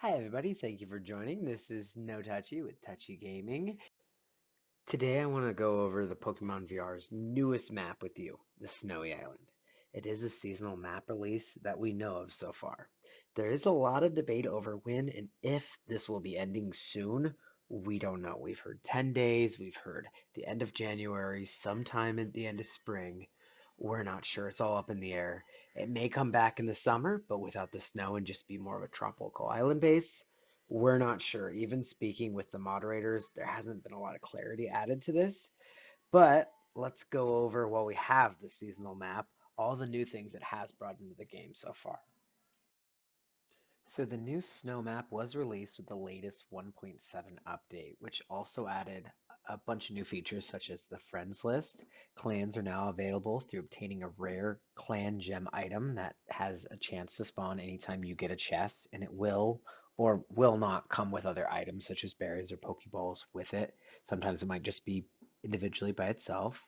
Hi everybody, thank you for joining. This is No Touchy with Touchy Gaming. Today I want to go over the Pokemon VR's newest map with you, the Snowy Island. It is a seasonal map release that we know of so far. There is a lot of debate over when and if this will be ending soon. We don't know. We've heard 10 days, we've heard the end of January, sometime at the end of spring. We're not sure. It's all up in the air. It may come back in the summer, but without the snow and just be more of a tropical island base. We're not sure. Even speaking with the moderators, there hasn't been a lot of clarity added to this. But let's go over while we have the seasonal map, all the new things it has brought into the game so far. So the new snow map was released with the latest 1.7 update, which also added a bunch of new features such as the friends list. Clans are now available through obtaining a rare clan gem item that has a chance to spawn anytime you get a chest, and it will or will not come with other items such as berries or Pokeballs with it. Sometimes it might just be individually by itself.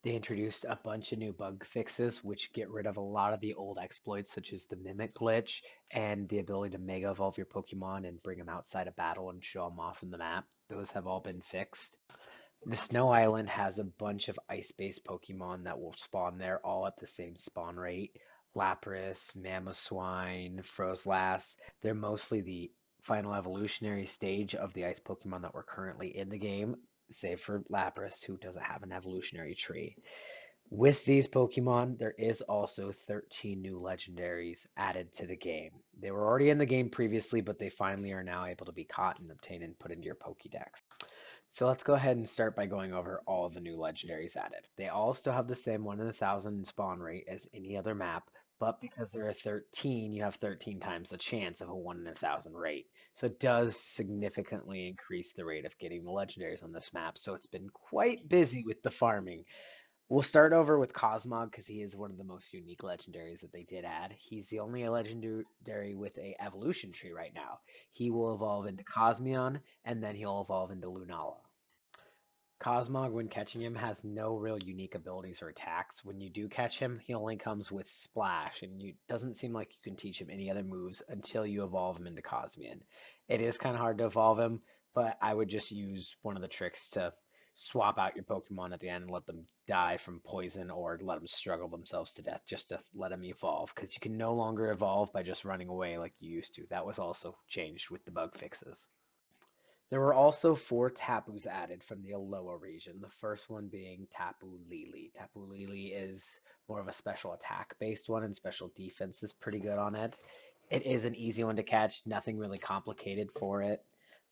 They introduced a bunch of new bug fixes, which get rid of a lot of the old exploits, such as the Mimic glitch and the ability to Mega Evolve your Pokemon and bring them outside of battle and show them off in the map. Those have all been fixed. The Snow Island has a bunch of ice-based Pokemon that will spawn there, all at the same spawn rate. Lapras, Mamoswine, Froslass. They're mostly the final evolutionary stage of the ice Pokemon that were currently in the game, save for Lapras, who doesn't have an evolutionary tree. With these Pokemon, there is also 13 new legendaries added to the game. They were already in the game previously, but they finally are now able to be caught and obtained and put into your Pokédex. So let's go ahead and start by going over all of the new legendaries added. They all still have the same 1 in 1,000 spawn rate as any other map, but because there are 13, you have 13 times the chance of a 1 in 1,000 rate. So it does significantly increase the rate of getting the legendaries on this map. So it's been quite busy with the farming. We'll start over with Cosmog because he is one of the most unique legendaries that they did add. He's the only legendary with a evolution tree right now. He will evolve into Cosmion, and then he'll evolve into Lunala. Cosmog, when catching him, has no real unique abilities or attacks. When you do catch him, he only comes with Splash, and it doesn't seem like you can teach him any other moves until you evolve him into Cosmion. It is kind of hard to evolve him, but I would just use one of the tricks to swap out your Pokemon at the end and let them die from poison or let them struggle themselves to death just to let them evolve, because you can no longer evolve by just running away like you used to. That was also changed with the bug fixes. There were also 4 Tapus added from the Alola region, the first one being Tapu Lele. Tapu Lele is more of a special attack based one, and special defense is pretty good on it. It is an easy one to catch, nothing really complicated for it.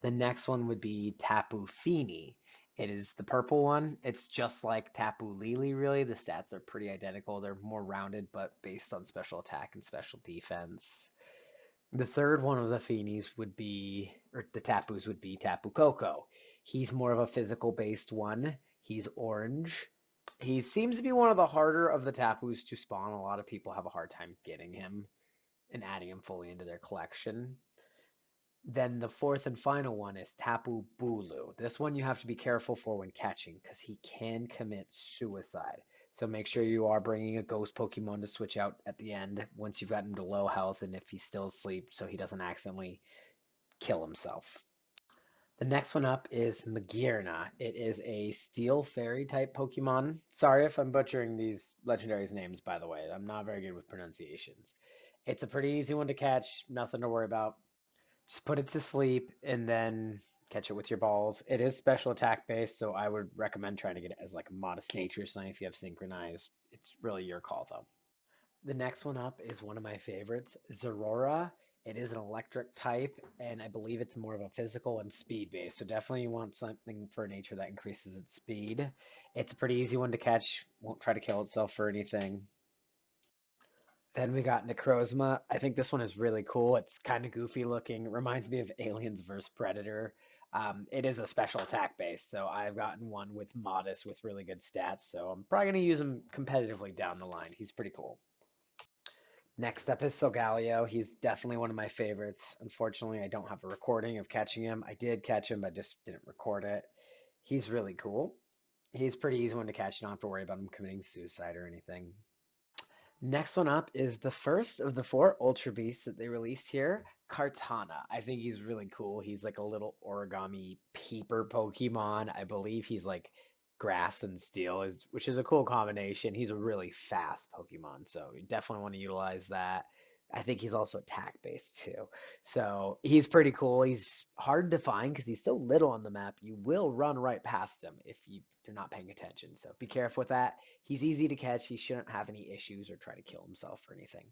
The next one would be Tapu Fini. It is the purple one. It's just like Tapu Lele, really. The stats are pretty identical. They're more rounded, but based on special attack and special defense. The third one of the Finis would be, or the Tapus would be Tapu Koko. He's more of a physical based one. He's orange. He seems to be one of the harder of the Tapus to spawn. A lot of people have a hard time getting him and adding him fully into their collection. Then the fourth and final one is Tapu Bulu. This one you have to be careful for when catching because he can commit suicide. So make sure you are bringing a ghost Pokemon to switch out at the end once you've gotten to low health and if he's still asleep so he doesn't accidentally kill himself. The next one up is Magearna. It is a steel fairy type Pokemon. Sorry if I'm butchering these legendaries names, by the way. I'm not very good with pronunciations. It's a pretty easy one to catch, nothing to worry about. Just put it to sleep and then catch it with your balls. It is special attack based, so I would recommend trying to get it as like a modest nature sign if you have synchronized. It's really your call though. The next one up is one of my favorites, Zorora. It is an electric type, and I believe it's more of a physical and speed based. So definitely you want something for nature that increases its speed. It's a pretty easy one to catch. Won't try to kill itself for anything. Then we got Necrozma. I think this one is really cool. It's kind of goofy looking. It reminds me of Aliens vs. Predator. It is a special attack base, so I've gotten one with Modest with really good stats, so I'm probably going to use him competitively down the line. He's pretty cool. Next up is Solgaleo. He's definitely one of my favorites. Unfortunately, I don't have a recording of catching him. I did catch him, but just didn't record it. He's really cool. He's pretty easy one to catch. You don't have to worry about him committing suicide or anything. Next one up is the first of the four Ultra Beasts that they released here, Kartana. I think he's really cool. He's like a little origami paper Pokemon. I believe he's like grass and steel, which is a cool combination. He's a really fast Pokemon, so you definitely want to utilize that. I think he's also attack based too. So he's pretty cool. He's hard to find because he's so little on the map. You will run right past him if you're not paying attention. So be careful with that. He's easy to catch. He shouldn't have any issues or try to kill himself or anything.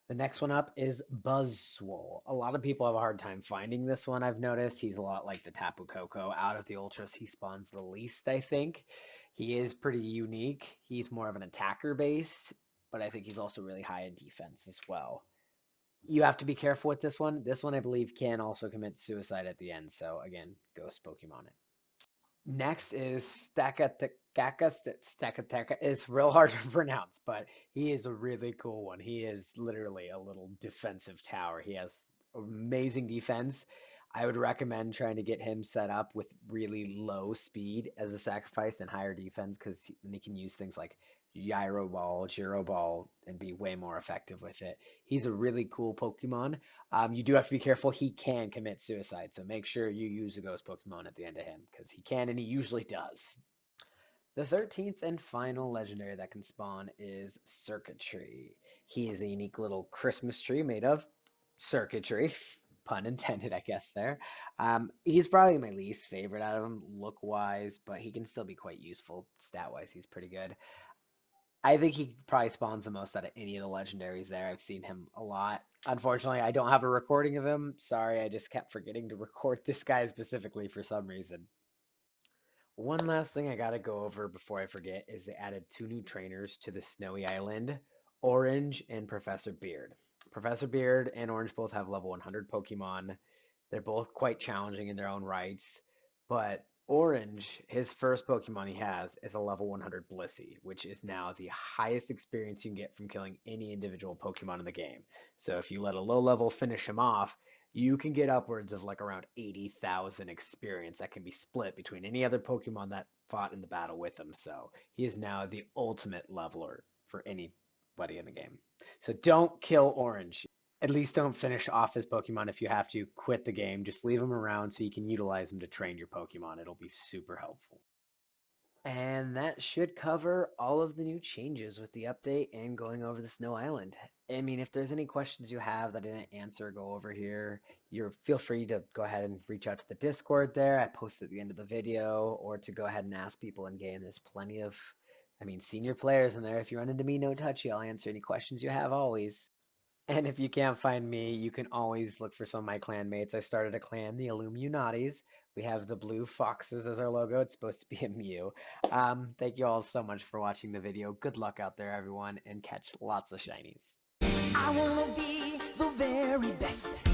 The next one up is Buzzwole. A lot of people have a hard time finding this one, I've noticed. He's a lot like the Tapu Koko. Out of the Ultras, he spawns the least, I think. He is pretty unique. He's more of an attacker based, but I think he's also really high in defense as well. You have to be careful with this one. This one, I believe, can also commit suicide at the end. So, again, ghost Pokemon it. Next is Stakateka. It's real hard to pronounce, but he is a really cool one. He is literally a little defensive tower. He has amazing defense. I would recommend trying to get him set up with really low speed as a sacrifice and higher defense because then he can use things like Gyro Ball, Gyro Ball, and be way more effective with it. He's a really cool Pokemon. You do have to be careful. He can commit suicide, so make sure you use a ghost Pokemon at the end of him because he can and he usually does. The 13th and final legendary that can spawn is Circuitry. He is a unique little Christmas tree made of circuitry. Pun intended, I guess, there. He's probably my least favorite out of them, look wise, but he can still be quite useful stat wise. He's pretty good. I think he probably spawns the most out of any of the legendaries there. I've seen him a lot. Unfortunately, I don't have a recording of him. Sorry, I just kept forgetting to record this guy specifically for some reason. One last thing I gotta go over before I forget is they added two new trainers to the Snowy Island, Orange and Professor Beard. Professor Beard and Orange both have level 100 Pokemon. They're both quite challenging in their own rights, but Orange, his first Pokemon he has is a level 100 Blissey, which is now the highest experience you can get from killing any individual Pokemon in the game. So if you let a low level finish him off, you can get upwards of like around 80,000 experience that can be split between any other Pokemon that fought in the battle with him. So he is now the ultimate leveler for anybody in the game. So don't kill Orange. At least don't finish off his Pokemon if you have to. Quit the game. Just leave him around so you can utilize him to train your Pokemon. It'll be super helpful. And that should cover all of the new changes with the update and going over the Snow Island. I mean, if there's any questions you have that I didn't answer, go over here. You're feel free to go ahead and reach out to the Discord there. I posted at the end of the video, or to go ahead and ask people in game. There's plenty of, I mean, senior players in there. If you run into me, no touchy, I'll answer any questions you have always. And if you can't find me, you can always look for some of my clan mates. I started a clan, the Illuminatis. We have the blue foxes as our logo. It's supposed to be a Mew. Thank you all so much for watching the video. Good luck out there, everyone, and catch lots of shinies. I wanna be the very best.